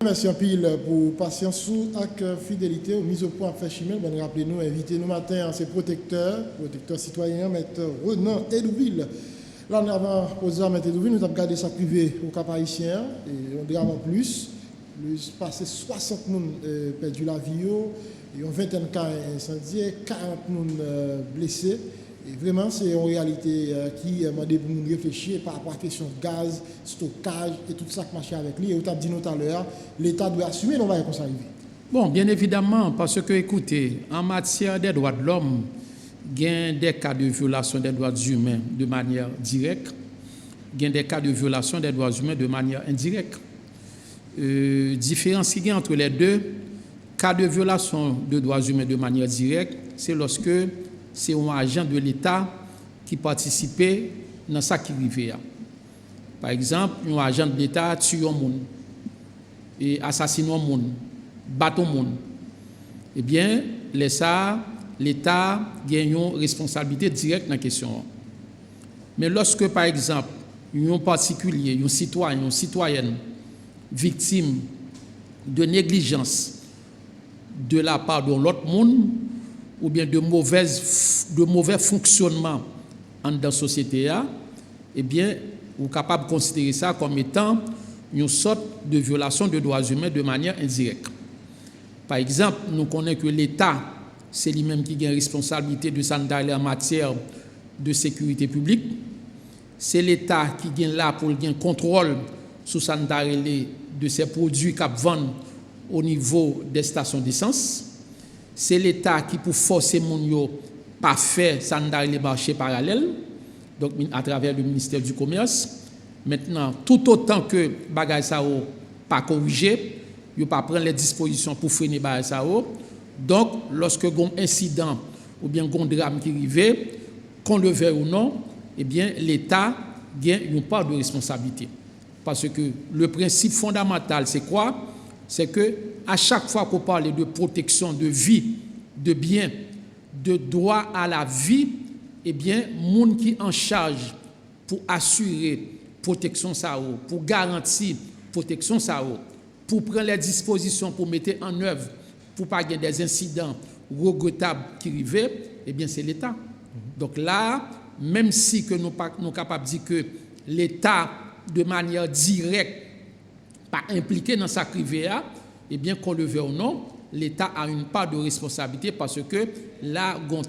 Merci un pile pour patience et fidélité. Mise au point fait chimel. Ben rappelez-nous, invité nous matin, c'est protecteur citoyen, maître Renan Edouville. Là, on a posé à maître Edouville, nous avons gardé ça privé au Cap Haïtien. Et on dirait en plus, passé 60 personnes perdu la vie, et on 21 cas incendiés, 40 personnes blessées. Et vraiment, c'est une réalité qui m'a dit pour nous réfléchir par rapport à la question de gaz, stockage et tout ça qui marche avec lui. Et vous avez dit tout à l'heure, l'État doit assumer, on va y arriver. Bon, bien évidemment, parce que, écoutez, en matière des droits de l'homme, il y a des cas de violation des droits humains de manière directe, il y a des cas de violation des droits humains de manière indirecte. Différence qu'il y a entre les deux, cas de violation de droits humains de manière directe, c'est lorsque c'est un agent de l'État qui participait dans ça qui arrivait. Par exemple, un agent de l'État tue un monde et assassine un monde, bat un monde. Eh bien, l'État gagne une responsabilité directe dans la question. Mais lorsque, par exemple, un particulier, un citoyen, une citoyenne, victime de négligence de la part de l'autre monde, ou bien de mauvais fonctionnement dans la société, eh bien, vous êtes capable de considérer ça comme étant une sorte de violation de droits humains de manière indirecte. Par exemple, nous connaissons que l'État, c'est lui-même qui a une responsabilité de s'engager en matière de sécurité publique. C'est l'État qui est là pour le contrôle sur de ces produits qu'on vend au niveau des stations d'essence. C'est l'État qui pour forcer mon yo pas faire les marchés parallèles, donc à travers le ministère du Commerce. Maintenant, tout autant que bagay sa ou pas corrigé, yo pas prendre les dispositions pour freiner bagay sa ou. Donc, lorsque gon incident ou bien gon drame qui arrive, qu'on le veuille ou non, eh bien l'État gagne une part de responsabilité. Parce que le principe fondamental, c'est quoi? C'est que à chaque fois qu'on parle de protection de vie, de biens, de droit à la vie, eh bien, monde qui en charge pour assurer protection ça, pour garantir protection ça, pour prendre les dispositions pour mettre en œuvre, pour pas qu'il y ait des incidents regrettables qui arrivent, eh bien, c'est l'État. Donc là, même si que nous sommes capables de dire que l'État, de manière directe, pas impliqué dans sa privée, eh bien, qu'on le veuille ou non, l'État a une part de responsabilité parce que là, il y a un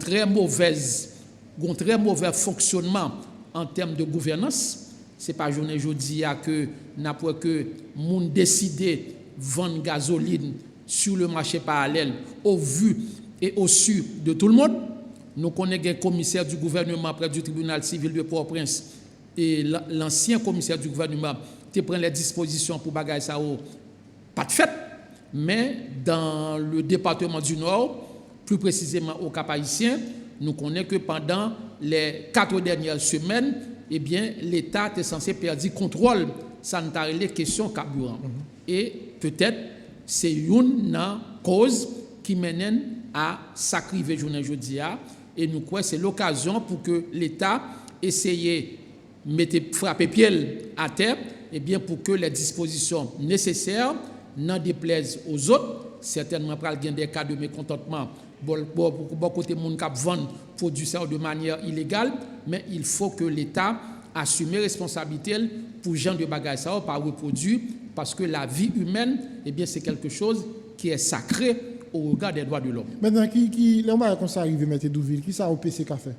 très mauvais fonctionnement en termes de gouvernance. Ce n'est pas journée aujourd'hui que n'importe que monde décidé de vendre gasoline sur le marché parallèle au vu et au su de tout le monde. Nous connaissons un commissaire du gouvernement près du tribunal civil de Port-au-Prince et l'ancien commissaire du gouvernement qui prend les dispositions pour bagaille ça pas de fait. Mais dans le département du Nord, plus précisément au Cap Haïtien, nous connaissons que pendant les 4 dernières semaines, eh bien, l'État est censé perdre contrôle sanitaire les questions carburant. Et peut-être c'est une cause qui mène à sacrifier journée aujourd'hui. Et nous croyons que c'est l'occasion pour que l'État essaye de frapper pied à terre, eh bien, pour que les dispositions nécessaires n'en déplaisent aux autres. Certainement, il y a des cas de mécontentement pour côté monde qui vend produits de manière illégale, mais il faut que l'État assume les responsabilités pour gens de bagages ça pas reproduire parce que la vie humaine, eh bien, c'est quelque chose qui est sacré au regard des droits de l'homme. Maintenant, qui quand ça arrive, M. Douville, qui ça a OPC qu'a fait?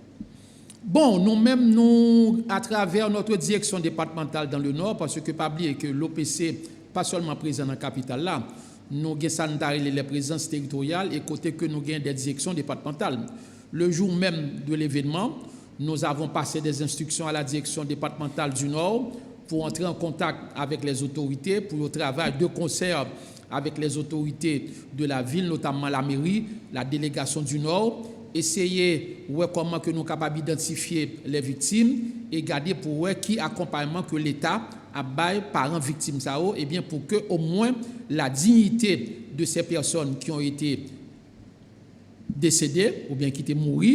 Bon, nous-mêmes, nous, à travers notre direction départementale dans le Nord, parce que pas oublier que l'OPC, pas seulement présent dans la capitale là, nous avons les présences territoriales et côté que nous avons des directions départementales. Le jour même de l'événement, nous avons passé des instructions à la direction départementale du Nord pour entrer en contact avec les autorités, pour le travail de concert avec les autorités de la ville, notamment la mairie, la délégation du Nord, essayer de voir comment que nous sommes capables d'identifier les victimes et garder pour voir qui accompagnement que l'État a bail parents victimes ça et bien pour que au moins la dignité de ces personnes qui ont été décédées ou bien qui étaient mortes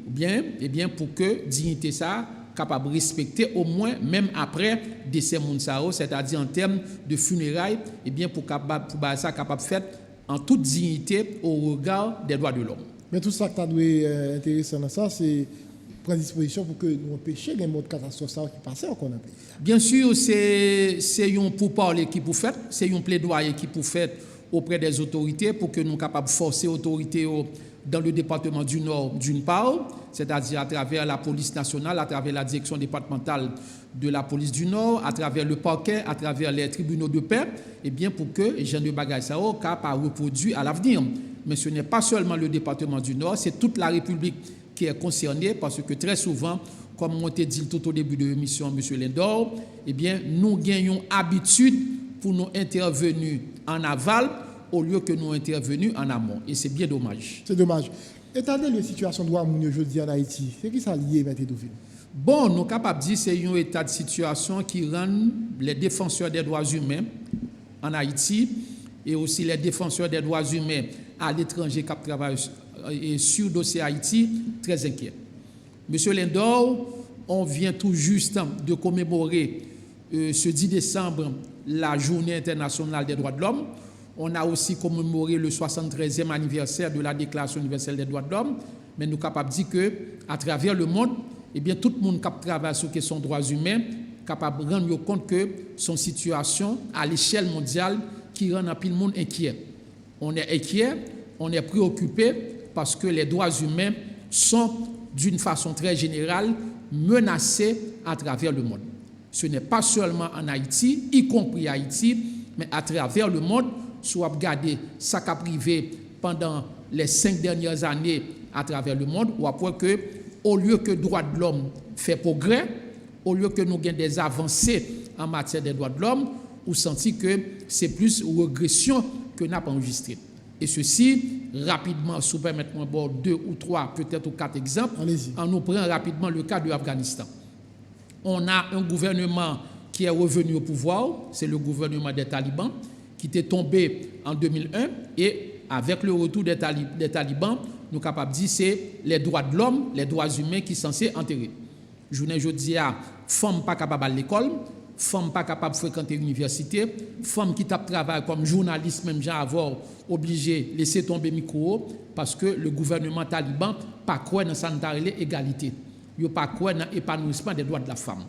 ou bien et bien pour que dignité ça capable de respecter au moins même après décès Mounsao, c'est-à-dire en termes de funérailles, eh bien pour ça capable de faire en toute dignité au regard des droits de l'homme. Mais tout ça qui est intéressant dans ça, c'est prendre disposition pour que nous empêchions les mots de catastrophe qui passent encore dans le pays. Bien sûr, c'est un pourparler qui pour faire, c'est un plaidoyer qui pour faire auprès des autorités pour que nous soyons capables de forcer les autorités dans le département du Nord d'une part, c'est-à-dire à travers la police nationale, à travers la direction départementale de la police du Nord, à travers le parquet, à travers les tribunaux de paix, et bien pour que les gens de bagaille ça capable de reproduire à l'avenir. Mais ce n'est pas seulement le département du Nord, c'est toute la République qui est concernée parce que très souvent, comme on t'a dit tout au début de l'émission, M. Lindor, eh bien, nous gagnons habitude pour nous intervenir en aval au lieu que nous intervenir en amont. Et c'est bien dommage. C'est dommage. État de la situation de droit aujourd'hui en Haïti, c'est qui ça lié, M. Douville? Bon, nous sommes capables de dire que c'est un état de situation qui rend les défenseurs des droits humains en Haïti et aussi les défenseurs des droits humains à l'étranger qui travaillent sur le dossier Haïti très inquiets. Monsieur Lindor, on vient tout juste de commémorer ce 10 décembre la Journée internationale des droits de l'homme. On a aussi commémoré le 73e anniversaire de la Déclaration universelle des droits de l'homme. Mais nous sommes capables de dire qu'à travers le monde, eh bien, tout le monde qui travaille sur la question des droits humains est capable de rendre compte que son situation à l'échelle mondiale qui rend un peu le monde inquiet. On est inquiet, on est préoccupé parce que les droits humains sont d'une façon très générale menacés à travers le monde. Ce n'est pas seulement en Haïti, y compris Haïti, mais à travers le monde. Soit regarder ça qui a privé pendant les 5 dernières années à travers le monde, ou après que, au lieu que le droit de l'homme fait progrès, au lieu que nous ayons des avancées en matière des droits de l'homme, ou senti que c'est plus une régression que nous avons enregistré. Et ceci, rapidement, si vous permettez-moi 2 ou 3, peut-être ou 4 exemples, en nous prenant rapidement le cas de l'Afghanistan. On a un gouvernement qui est revenu au pouvoir, c'est le gouvernement des talibans, qui était tombé en 2001 et avec le retour des talibans, nous sommes capables de dire que c'est les droits de l'homme, les droits humains qui sont censés enterrer. Je dis à femmes pas capables à l'école, femmes pas capables de fréquenter l'université, femmes qui travaillent comme journalistes, même gens avoir obligé de laisser tomber le micro parce que le gouvernement taliban pas croit dans l'égalité, il pas croit dans l'épanouissement des droits de la femme.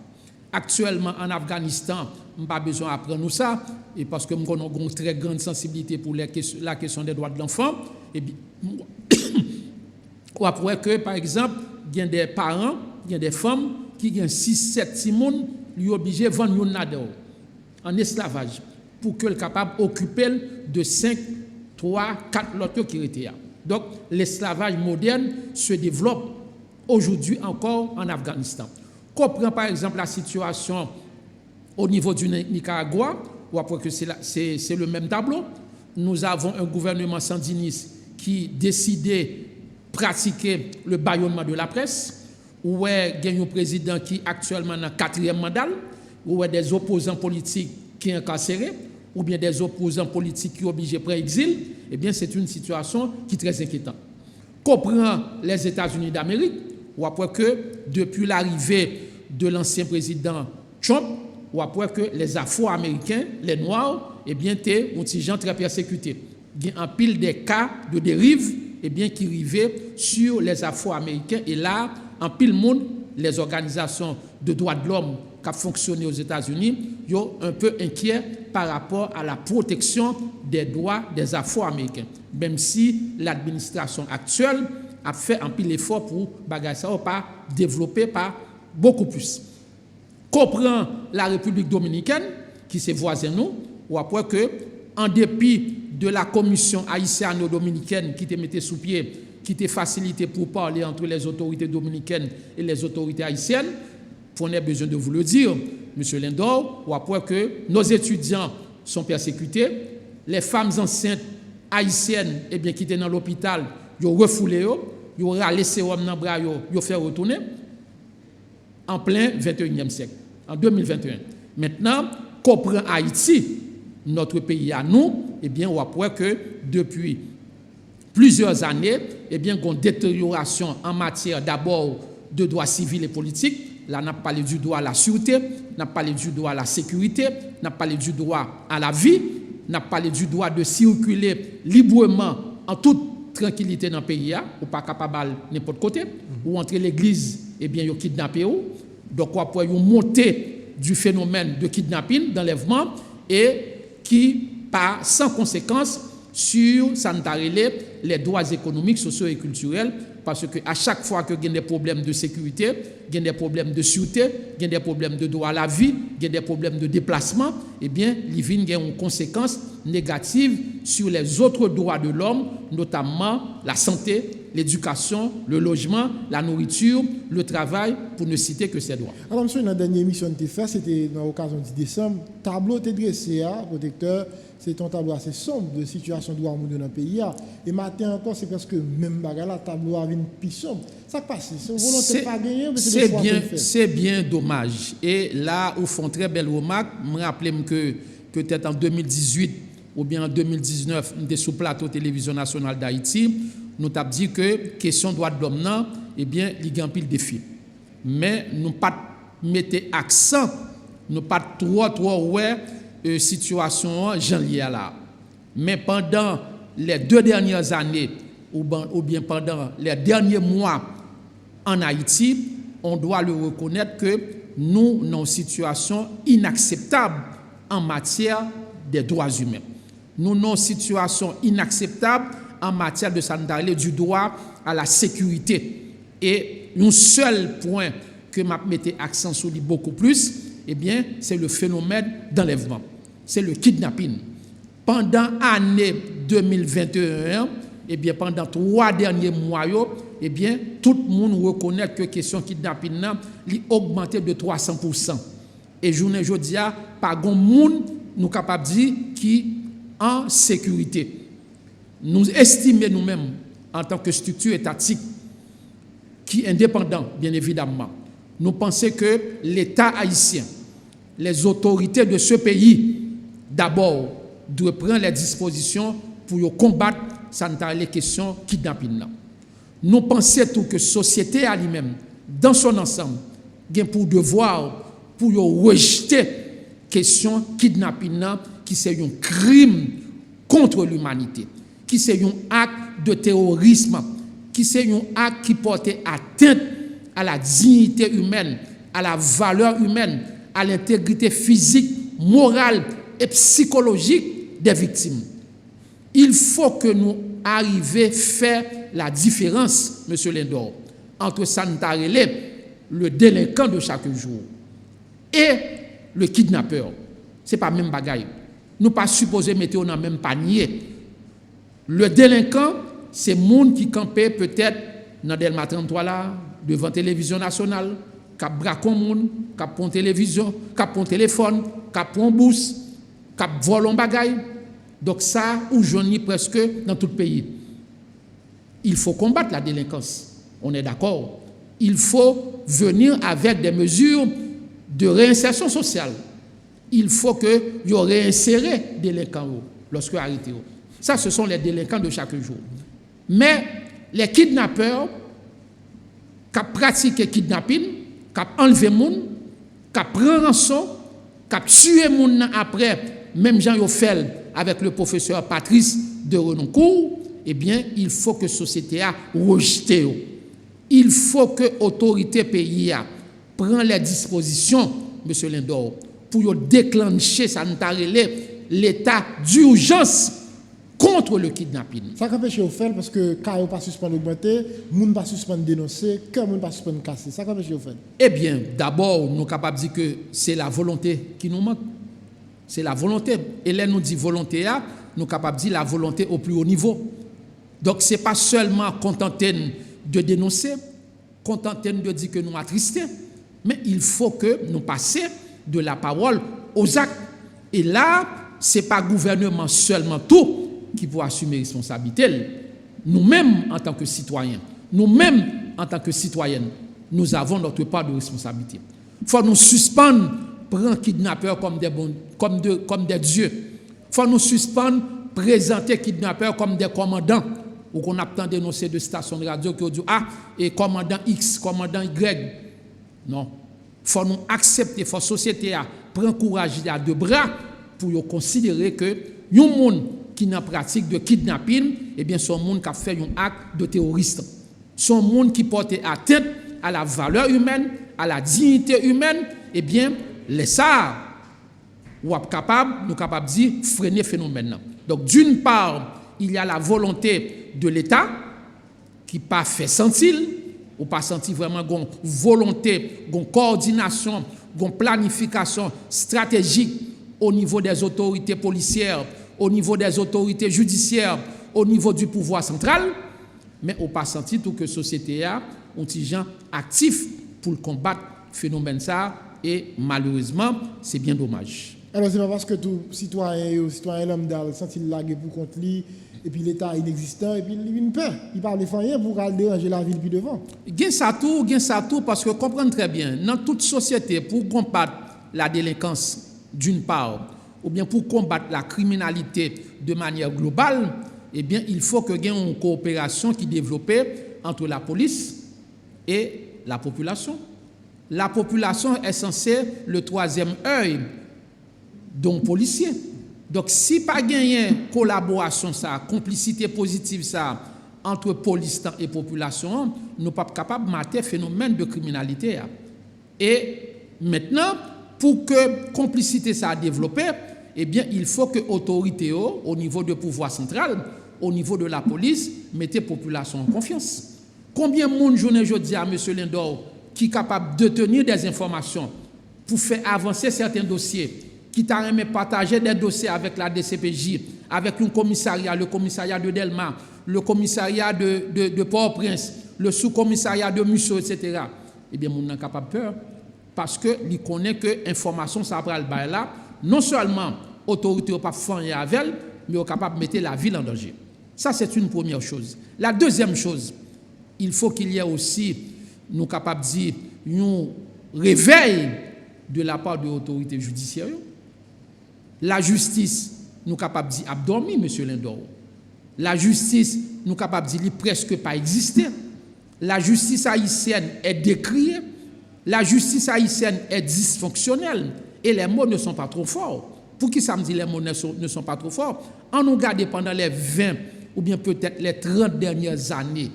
Actuellement en Afghanistan, je n'ai pas besoin d'apprendre ça, et parce que nous avons une très grande sensibilité pour la question des droits de l'enfant. Et bien, on après que, par exemple, il y a des parents, il y a des femmes qui ont 6-7 simons, lui obligés de vendre un nada en esclavage pour que le capable d'occuper de 5, 3, 4 lots qui étaient là. Donc, l'esclavage moderne se développe aujourd'hui encore en Afghanistan. Comprend par exemple la situation au niveau du Nicaragua, ou après que c'est le même tableau. Nous avons un gouvernement sandiniste qui décidait de pratiquer le bâillonnement de la presse, où il y a un président qui est actuellement dans le 4e mandat, où il y a des opposants politiques qui sont incarcérés, ou bien des opposants politiques qui sont obligés de prendre exil. Eh bien, c'est une situation qui est très inquiétante. Comprend les États-Unis d'Amérique, ou après que depuis l'arrivée de l'ancien président Trump, ou après que les Afro-Américains, les Noirs, eh bien, étaient des gens très persécutés. Il y a un pile des cas de dérive eh bien, qui arrivaient sur les Afro-Américains. Et là, en pile monde, les organisations de droits de l'homme qui ont fonctionné aux États-Unis, sont un peu inquiets par rapport à la protection des droits des Afro-Américains. Même si l'administration actuelle a fait un pile effort pour bagager ça, pas développer pas beaucoup plus. Comprend la République dominicaine, qui c'est voisin nous, ou après que, en dépit de la commission haïtiano-dominicaine qui te mettait sous pied, qui te facilité pour parler entre les autorités dominicaines et les autorités haïtiennes, on a besoin de vous le dire, M. Lindor, ou après que nos étudiants sont persécutés, les femmes enceintes haïtiennes eh bien, qui étaient dans l'hôpital, ils ont refoulé, ils ont laissé dans les bras, ils ont fait retourner en plein 21e siècle, en 2021. Maintenant, comprend Haïti, notre pays à nous, eh bien, on voit que depuis plusieurs années, eh bien, une détérioration en matière d'abord de droits civils et politiques, Là, on a parlé du droit à la sûreté, on a parlé du droit à la sécurité, on a parlé du droit à la vie, on a parlé du droit de circuler librement en toute tranquillité dans le pays, ou pas capable n'importe côté, ou entrer l'église, eh bien, ils kidnappé. Donc, on peut monter du phénomène de kidnapping, d'enlèvement, et qui, sans conséquence, sur les droits économiques, sociaux et culturels, parce qu'à chaque fois qu'il y a des problèmes de sécurité, il y a des problèmes de sûreté, il y a des problèmes de droit à la vie, il y a des problèmes de déplacement, eh bien, il y a une conséquence négative sur les autres droits de l'homme, notamment la santé, l'éducation, le logement, la nourriture, le travail, pour ne citer que ces droits. Alors, monsieur, dans la dernière émission que tu as fait, c'était dans l'occasion du décembre, tableau était dressé, protecteur, c'est un tableau assez sombre de situation de droit dans le pays. Et maintenant encore, c'est presque même bagarre, le tableau a une plus sombre. Ça passe, c'est une volonté pas gagner, c'est bien dommage. Et là, au fond, très belle remarque, je me rappelle que peut-être en 2018 ou bien en 2019, nous étions sous plateau Télévision nationale d'Haïti, nous avons dit que question droit de l'homme, eh bien, il y a un pile défi. Mais nous pas mettre accent, nous pas trop ouais situation j'en lié là. Mais pendant les 2 dernières années ou bien pendant les derniers mois en Haïti, on doit le reconnaître que nous sommes dans une situation inacceptable en matière des droits humains. Nous sommes dans une situation inacceptable en matière de sanitaire, du droit à la sécurité. Et un seul point que m'a metté accent sur lui beaucoup plus, eh bien, c'est le phénomène d'enlèvement. C'est le kidnapping. Pendant l'année 2021, eh bien, pendant 3 derniers mois, eh bien, tout le monde reconnaît que la question kidnapping a augmenté de 300%. Et journée aujourd'hui, pas grand monde nous capable de dire qui en sécurité. Nous estimons nous-mêmes en tant que structure étatique qui est indépendant, bien évidemment. Nous pensons que l'État haïtien, les autorités de ce pays, d'abord, doivent prendre les dispositions pour combattre les questions kidnapping. Nous pensons tout que la société elle-même, dans son ensemble, a pour devoir pour rejeter la question kidnapping qui c'est un crime contre l'humanité, qui c'est un acte de terrorisme, qui c'est un acte qui porte atteinte à la dignité humaine, à la valeur humaine, à l'intégrité physique, morale et psychologique des victimes. Il faut que nous arrivions à faire la différence, M. Lindor, entre le délinquant de chaque jour et le kidnappeur. Ce n'est pas le même bagaille. Nous ne sommes pas supposés mettre dans le même panier. Le délinquant, c'est le monde qui campait peut-être dans Delma 33 là, devant la télévision nationale, qui a braqué le monde, qui a pris télévision, qui a pris téléphone, qui a pris bourse, qui a volé un bagaille. Donc ça, où j'en ai presque dans tout le pays. Il faut combattre la délinquance. On est d'accord. Il faut venir avec des mesures de réinsertion sociale. Il faut que vous réinsérez les délinquants lorsque arrêtez. Ça, ce sont les délinquants de chaque jour. Mais les kidnappeurs qui pratiquent le kidnapping, qui enlèvent les gens, qui prennent rançon, qui tuent les gens après, même Jean Yoffel avec le professeur Patrice de Renoncourt, eh bien, il faut que la société a rejeté. Il faut que l'autorité pays prenne les dispositions, M. Lindor, pour déclencher l'état d'urgence contre le kidnapping. Ça empêche de faire parce que quand on pas suspendre augmenter, moun pas suspendre dénoncer, quand moun pas suspendre casser. Ça empêche de faire. Eh bien, d'abord, nous sommes capables de dire que c'est la volonté qui nous manque. C'est la volonté. Et là, nous dit volonté, nous sommes capables de dire la volonté au plus haut niveau. Donc, ce n'est pas seulement contenter de dénoncer, contenter de dire que nous sommes attristés, mais il faut que nous passions de la parole aux actes. Et là, ce n'est pas le gouvernement seulement tout qui peut assumer responsabilité. Nous-mêmes, en tant que citoyens, nous-mêmes, en tant que citoyennes, nous avons notre part de responsabilité. Il faut nous suspendre, prendre kidnappeurs comme des dieux. Il faut nous suspendre, présenter kidnappeurs comme des commandants. Ou qu'on a tant dénoncé de stations de radio qui ont dit et commandant X, commandant Y. Non. faut nous accepter, faut société a prend courage à deux bras pour considérer que yon monde qui n'a pratique de kidnapping, eh bien son monde qui a fait un acte de terroriste. Son monde qui porte atteinte à la valeur humaine, à la dignité humaine, eh bien les ça nous sommes capables de dire freiner le phénomène. Donc d'une part, il y a la volonté de l'État qui pas fait sentir ou pas senti vraiment une volonté, une coordination, une planification stratégique au niveau des autorités policières, au niveau des autorités judiciaires, au niveau du pouvoir central, mais on pas senti tout que la société a un petit gens actif pour combattre le phénomène ça et malheureusement, c'est bien dommage. Alors c'est pas parce que tout citoyen lambda senti lagué pour contre lui et puis l'État inexistant et puis il vient peur, il parle de rien pour déranger la ville puis devant. Gain ça tout parce que comprendre très bien, dans toute société pour combattre la délinquance d'une part ou bien pour combattre la criminalité de manière globale, eh bien il faut que y ait une coopération qui développe entre la police et la population. La population est censée le troisième œil d'un policier. Donc si pas gagné collaboration ça, complicité positive ça entre police et population, nous pas capable de mater phénomène de criminalité. Et maintenant pour que complicité ça a développé, eh bien il faut que autorité au niveau du pouvoir central, au niveau de la police, mettez population en confiance. Combien de monde journée je dis à monsieur Lindor qui est capable de tenir des informations pour faire avancer certains dossiers, qui t'a aimé partager des dossiers avec la DCPJ, avec un commissariat, le commissariat de Delma, le commissariat de Port-au-Prince, le sous-commissariat de Musso, etc. Eh bien, mon n'a capable peur parce que il connaît que l'information ça va le bail là, non seulement autorité n'a pas fait avec elle, mais est capable de mettre la ville en danger. Ça c'est une première chose. La deuxième chose, il faut qu'il y ait aussi nous capables de dire un réveil de la part de l'autorité judiciaire. La justice, nous capables de dire abdormi, monsieur Lindor. La justice, nous capables de dire presque pas exister. La justice haïtienne est décriée. La justice haïtienne est dysfonctionnelle. Et les mots ne sont pas trop forts. Pour qui ça me dit les mots ne sont pas trop forts? En nous regardant pendant les 20 ou bien peut-être les 30 dernières années,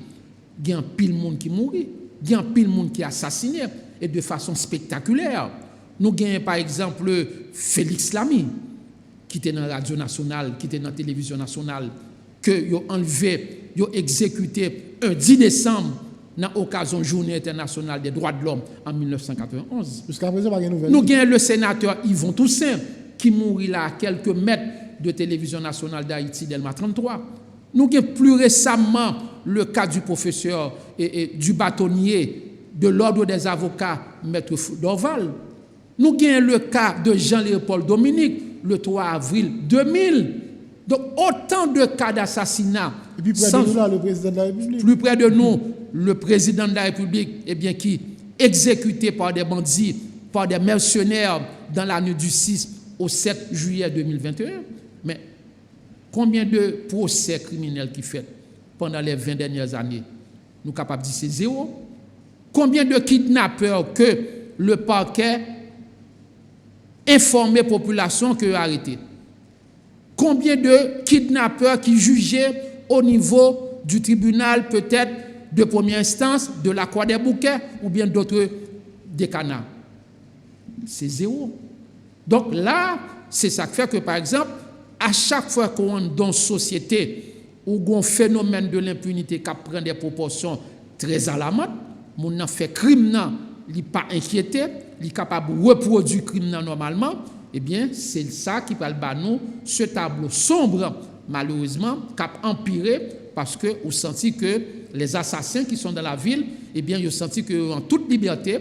il y a un pile monde qui mourit. Il y a un pile monde qui est assassiné. Et de façon spectaculaire. Nous avons par exemple Félix Lamy, qui était dans la radio nationale, qui était dans la télévision nationale, que ont enlevé, ont exécuté un 10 décembre dans l'occasion de la Journée internationale des droits de l'homme en 1991. Jusqu'à présent, pas de nouvelles. Nous avons le sénateur Yvon Toussaint, qui mourit là à quelques mètres de télévision nationale d'Haïti, Delma 33. Nous avons plus récemment le cas du professeur et du bâtonnier de l'ordre des avocats, Maître Dorval. Nous avons le cas de Jean-Léopold Dominique, le 3 avril 2000. Donc, autant de cas d'assassinat. Et puis, près de nous, là, le président de la République. Plus près de nous, le président de la République, eh bien, qui est exécuté par des bandits, par des mercenaires dans la nuit du 6 au 7 juillet 2021. Mais combien de procès criminels qui fait pendant les 20 dernières années? Nous sommes capables de dire c'est zéro. Combien de kidnappeurs que le parquet informé population que arrêté? Combien de kidnappeurs qui jugeaient au niveau du tribunal peut-être de première instance, de la Croix des Bouquets ou bien d'autres décanats? C'est zéro. Donc là, c'est ça qui fait que par exemple, à chaque fois qu'on est dans une société où un phénomène de l'impunité qui prend des proportions très alarmantes, mon a fait crime, il n'est pas inquiété, il est capable de reproduire le crime normalement, eh bien, c'est ça qui va nous ce tableau sombre, malheureusement, qui a empiré parce que vous sentez que les assassins qui sont dans la ville, eh bien, vous sentez qu'en toute liberté,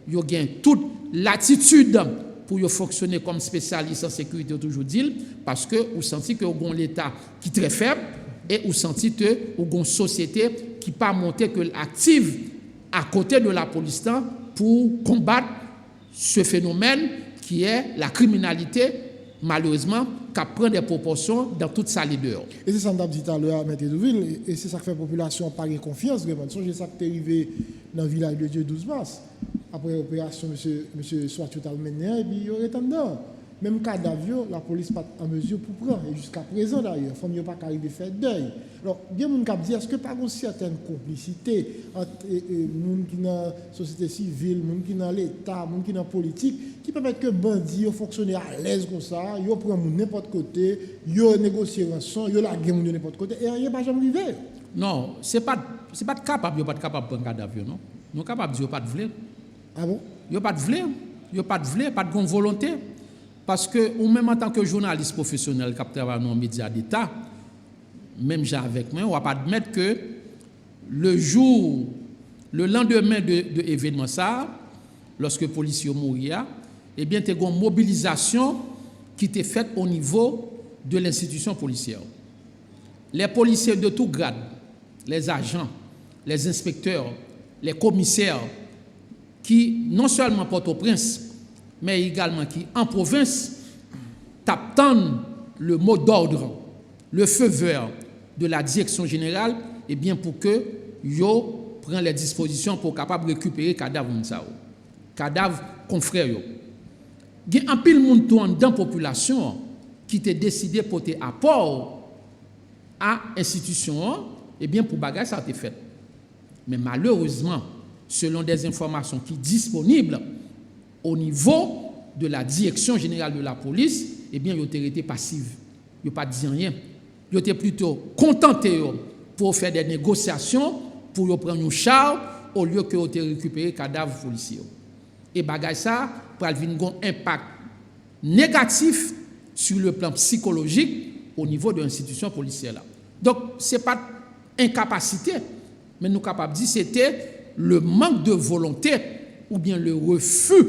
ils ont toute l'attitude pour fonctionner comme spécialiste en sécurité, toujours dit, parce que vous sentez que vous avez l'État qui est très faible et vous sentez que vous avez une société qui n'a pas monté que l'active à côté de la police pour combattre ce phénomène qui est la criminalité, malheureusement, qui prend des proportions dans toute sa leader. Et c'est ça que dit tout à l'heure, M. Dedouville, et c'est ça qui fait la population pas confiance, vraiment. C'est ça qui est arrivé dans le village de Dieu 12 mars. après l'opération, monsieur soit total mené, et puis il est en dedans. Même cadavre, la police n'est pas en mesure pour prendre. Et jusqu'à présent, d'ailleurs, il ne faut pas arriver à faire deuil. Alors, bien, mon cap dit, est-ce que par une certaine complicité entre les gens qui sont dans la société civile, les gens qui sont dans l'État, les gens qui sont dans la politique, qui permettent que les bandits fonctionnent à l'aise comme ça, ils prennent n'importe côté, ils négocient rançon, ils la guerre de n'importe côté, et rien ne va jamais arriver. Non, ce n'est pas capable, pas capable de prendre cadavre, non. Nous sommes capables de dire, pas de vler. Ah bon? Il n'y a pas de vler, pas de bonne volonté. Parce que, ou même en tant que journaliste professionnel qui travaille dans les médias d'État, même j'ai avec moi, on ne va pas admettre que le lendemain de l'événement, lorsque les policiers mourent, eh bien, il y a une mobilisation qui était faite au niveau de l'institution policière. Les policiers de tout grade, les agents, les inspecteurs, les commissaires, qui non seulement Port-au-Prince, mais également qui, en province, t'attendent le mot d'ordre, le feu vert de la direction générale, et bien pour que yo prenne les dispositions pour capable récupérer cadavre cadavre confrère yo. Il y a un pile monde dans la population qui t'a décidé pour porter apport à l'institution, et bien pour bagage ça a été fait. Mais malheureusement, selon des informations qui sont disponibles au niveau de la direction générale de la police, eh bien, ils ont été passifs. Ils n'ont pas dit rien. Ils étaient plutôt contentés pour faire des négociations, pour prendre un char, au lieu que ils aient récupéré le cadavre policier. Et bagay ça, pour avoir un impact négatif sur le plan psychologique au niveau de l'institution policière. Là. Donc, ce n'est pas incapacité, mais nous sommes capables de dire que c'était le manque de volonté ou bien le refus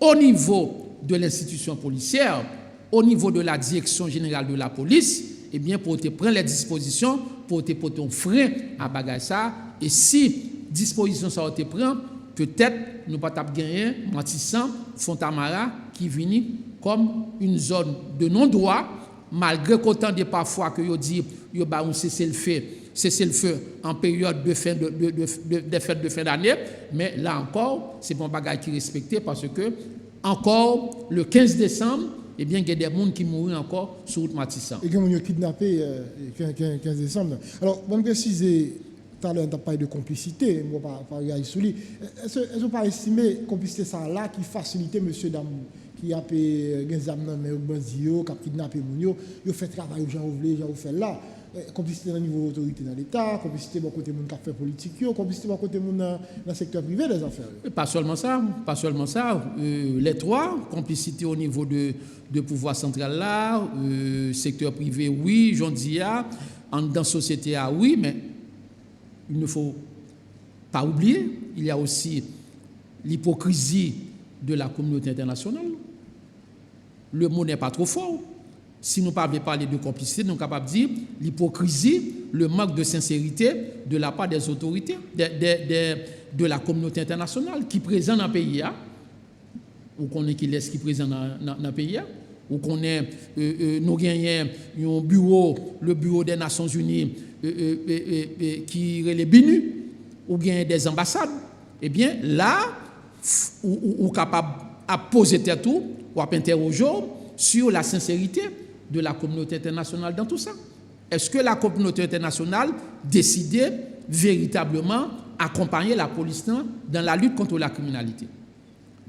au niveau de l'institution policière, au niveau de la direction générale de la police, eh bien pour te prendre les dispositions, pour te porter un frein à bagay ça. Et si disposition ça te prend, peut-être nous pas gagner Matissan, Fontamara qui vient comme une zone de non-droit, malgré qu'autant de parfois que yo dit yo ba un cessez-le-feu en période de fête de fin d'année, mais là encore, c'est bon bagage qui est respecté parce que encore le 15 décembre, eh bien, il y a des gens qui mourent encore sur route Matissan. Et qui ont kidnappé le 15 décembre. Alors, on préciser, tout à l'heure, on a parlé de complicité, moi, par Yaïsouli. Est-ce que vous pas estimé complicité ça là qui facilitait M. Damou, qui a payé des amendes, mais qui a kidnappé Mounio, il a fait travail, Jean Ouvlé, Jean Oufel là. Complicité au niveau de l'autorité dans l'État, complicité au côté de mon café politique, complicité au côté dans le secteur privé des affaires. Pas seulement ça. Les trois, complicité au niveau de pouvoir central là, secteur privé, oui, j'en dis dans la société, oui, mais il ne faut pas oublier, il y a aussi l'hypocrisie de la communauté internationale. Le mot n'est pas trop fort. Si nous ne parlons pas de complicité, nous sommes capables de dire l'hypocrisie, le manque de sincérité de la part des autorités, de la communauté internationale qui est présente dans le pays, ou qu'on est qui laisse qui est présent dans le pays, ou qu'on est, nous gagnons un bureau, le bureau des Nations Unies, qui est les BINU, ou bien des ambassades, eh bien là, ou capable à poser tête ou à interroger sur la sincérité de la communauté internationale dans tout ça. Est-ce que la communauté internationale décidait véritablement accompagner la police dans la lutte contre la criminalité?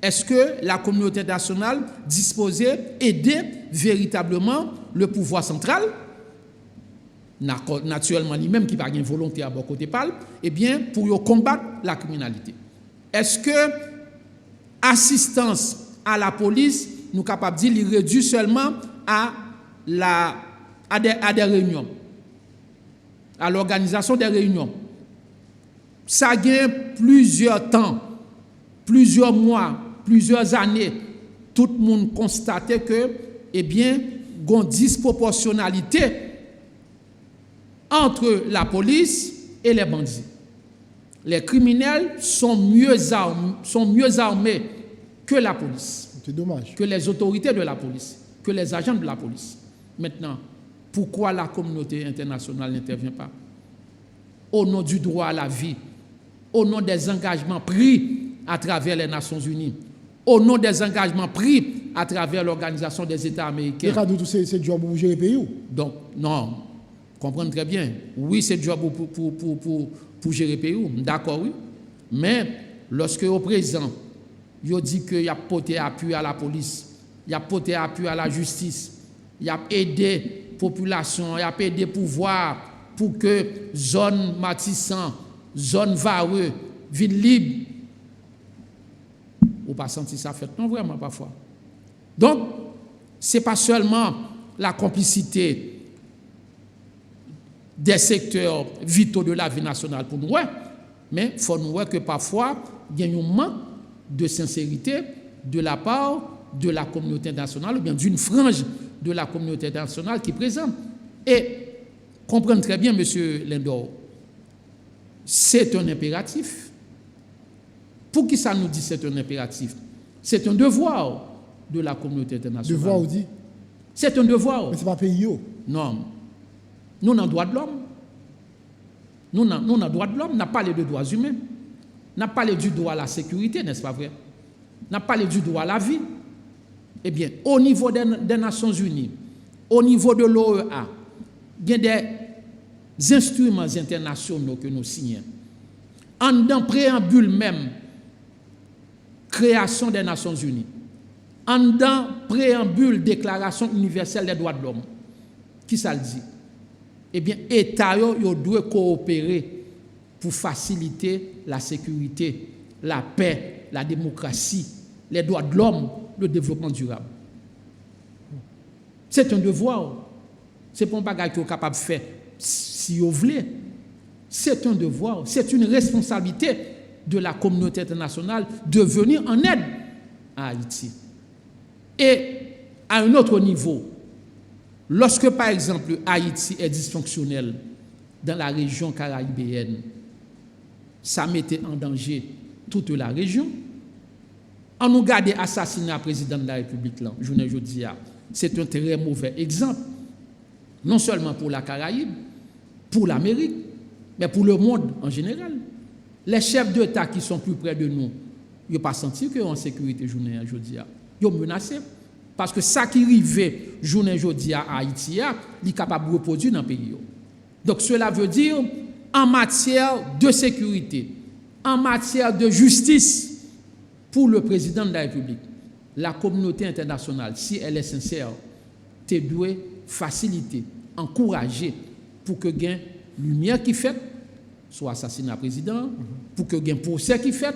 Est-ce que la communauté internationale disposait aider véritablement le pouvoir central, naturellement lui-même qui n'a pas une volonté à bon côté parle, eh bien pour combattre la criminalité? Est-ce que assistance à la police, nous sommes capables de dire, il réduit seulement à des réunions, à l'organisation des réunions? Ça a plusieurs temps, plusieurs mois, plusieurs années. Tout le monde constatait que, eh bien, il y a une disproportionnalité entre la police et les bandits. Les criminels sont mieux armés que la police. C'est dommage. Que les autorités de la police, que les agents de la police. Maintenant, pourquoi la communauté internationale n'intervient pas? Au nom du droit à la vie, au nom des engagements pris à travers les Nations Unies, au nom des engagements pris à travers l'Organisation des États américains. C'est job pour gérer le pays. Donc, non, comprendre très bien. Oui, c'est job pour gérer le pays. D'accord, oui. Mais lorsque au présent, il dit qu'il y a porté appui à la police, il y a porté appui à la justice, il y a aidé la population, il y a aidé le pouvoir pour que zone matissant, zone vareux, ville libre, ou pas senti ça fait, non vraiment parfois. Donc, ce n'est pas seulement la complicité des secteurs vitaux de la vie nationale pour nous, mais il faut nous voir que parfois, il y a un manque de sincérité de la part de la communauté internationale ou bien d'une frange de la communauté internationale qui est présente. Et comprenez très bien, M. Lindor, c'est un impératif. Pour qui ça nous dit c'est un impératif? C'est un devoir de la communauté internationale. Devoir, on dit? C'est un devoir. Mais ce n'est pas pays. Non. Nous, on a droit de l'homme. Nous, on a droit de l'homme. On a parlé de droits humains. On a parlé du droit à la sécurité, n'est-ce pas vrai? On a parlé du droit à la vie. Eh bien, au niveau des Nations Unies, au niveau de l'OEA, il y a des instruments internationaux que nous signons. En préambule même, création des Nations Unies, en préambule, déclaration universelle des droits de l'homme, qui ça le dit? Eh bien, l'État doit coopérer pour faciliter la sécurité, la paix, la démocratie, les droits de l'homme, le développement durable. C'est un devoir. Ce n'est pas un bagage qu'on est capable de faire si vous voulez. C'est un devoir, c'est une responsabilité de la communauté internationale de venir en aide à Haïti. Et à un autre niveau, lorsque par exemple Haïti est dysfonctionnel dans la région caribéenne, ça mettait en danger toute la région. On nous garde assassinat président de la République, là, journée jeudi, c'est un très mauvais exemple, non seulement pour la Caraïbe, pour l'Amérique, mais pour le monde en général. Les chefs d'État qui sont plus près de nous, ils n'ont pas senti qu'ils sont en sécurité journée jeudi. Ils sont menacés. Parce que ça qui arrivait journée jeudi à Haïti, il est capable de reproduire dans le pays. Donc cela veut dire, en matière de sécurité, en matière de justice, pour le président de la République, la communauté internationale, si elle est sincère, te doit faciliter, encourager pour que gain lumière qui fait, soit assassinat président, pour que gain procès qui fait,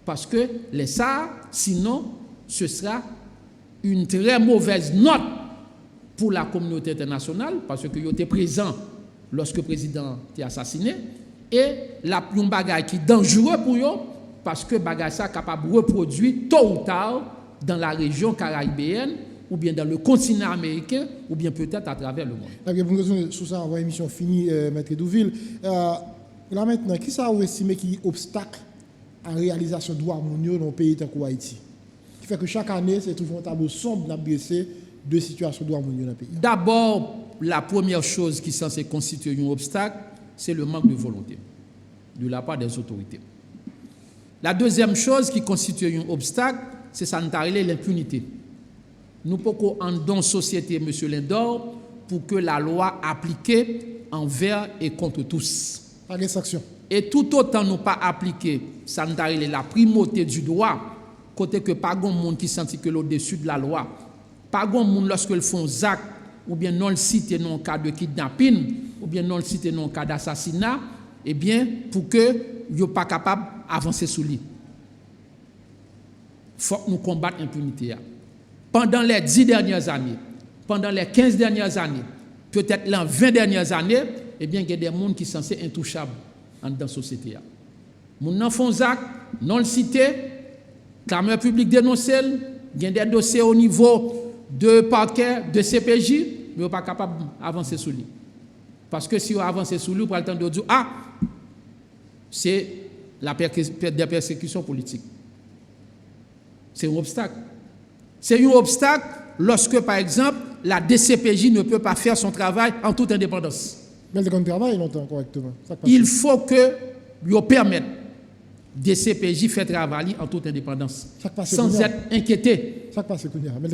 parce que les ça, sinon, ce sera une très mauvaise note pour la communauté internationale, parce que vous êtes présent lorsque le président est assassiné, et la bagaille qui est dangereux pour eux, parce que bagaille ça est capable de reproduire tôt ou tard dans la région caribéenne, ou bien dans le continent américain, ou bien peut-être à travers le monde. D'accord, pour nous sur ça, on va l'émission finie, Maître Douville. Là maintenant, qui ça vous estimez qui est obstacle à la réalisation de droits mondiaux dans le pays comme Haïti? Qui fait que chaque année, c'est toujours un tableau sombre d'adresser de situations de droits mondiaux dans le pays. D'abord, la première chose qui est censée constituer un obstacle, c'est le manque de volonté de la part des autorités. La deuxième chose qui constitue un obstacle, c'est ça, l'impunité. Nous pouvons en dans société, M. Lindor, pour que la loi appliquée envers et contre tous. Pas de sanction. Et tout autant nous pas appliquer, ça la primauté du droit, côté que pas grand monde qui sentit que au-dessus de la loi, pas grand monde lorsque ils font acte ou bien non le cité non cas de kidnapping ou bien non le cité non cas d'assassinat, eh bien pour que yo pas capable avancer sous lui. Faut que nous combattre l'impunité. Pendant les 10 dernières années, pendant les 15 dernières années, peut-être les 20 dernières années, eh bien, il y a des gens qui sont censés intouchables dans la société. Les gens font des actes, non le cité, clameur public dénoncé, il y a des dossiers au niveau de parquet, de CPJ, mais ils ne sont pas capables d'avancer sous lui. Parce que si on avance sous lui, on prend le temps de dire, ah, c'est des persécutions politiques. C'est un obstacle. C'est un obstacle lorsque, par exemple, la DCPJ ne peut pas faire son travail en toute indépendance. Mais elle travaille longtemps correctement. Il faut que vous permettent DCPJ fait travailler en toute indépendance, sans être inquiété.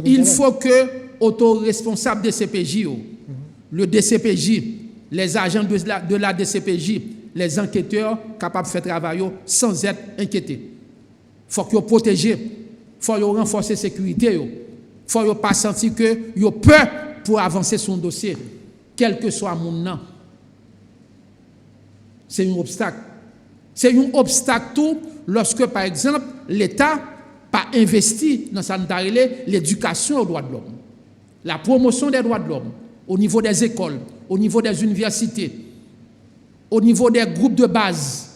Il faut que autoresponsable DCPJ, le DCPJ, les agents de la DCPJ, les enquêteurs capables de faire travailler sans être inquiétés. Il faut qu'ils protègent, il faut qu'ils renforcent la sécurité, il faut qu'ils pas sentir que ils ont peur pour avancer son dossier, quel que soit mon nom. C'est un obstacle. C'est un obstacle tout lorsque, par exemple, l'État pas investi dans l'éducation aux droits de l'homme, la promotion des droits de l'homme, au niveau des écoles, au niveau des universités, au niveau des groupes de base.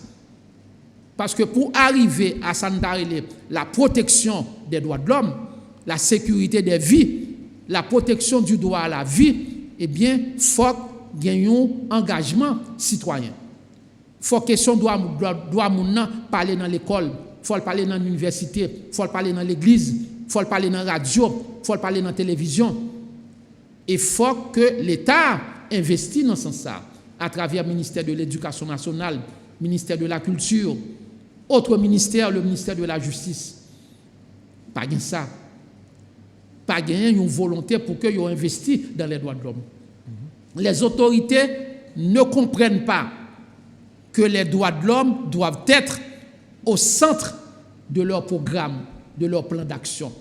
Parce que pour arriver à la protection des droits de l'homme, la sécurité des vies, la protection du droit à la vie, eh bien, il faut gagner un engagement citoyen. Il faut que son doit parler dans l'école, il faut le parler dans l'université, il faut le parler dans l'église, il faut le parler dans la radio, il faut le parler dans la télévision. Il faut que l'État investisse dans ce sens à travers le ministère de l'Éducation nationale, le ministère de la Culture, autre ministère, le ministère de la Justice. Pas de ça. Pas une volonté pour qu'ils investissent dans les droits de l'homme. Les autorités ne comprennent pas que les droits de l'homme doivent être au centre de leur programme, de leur plan d'action.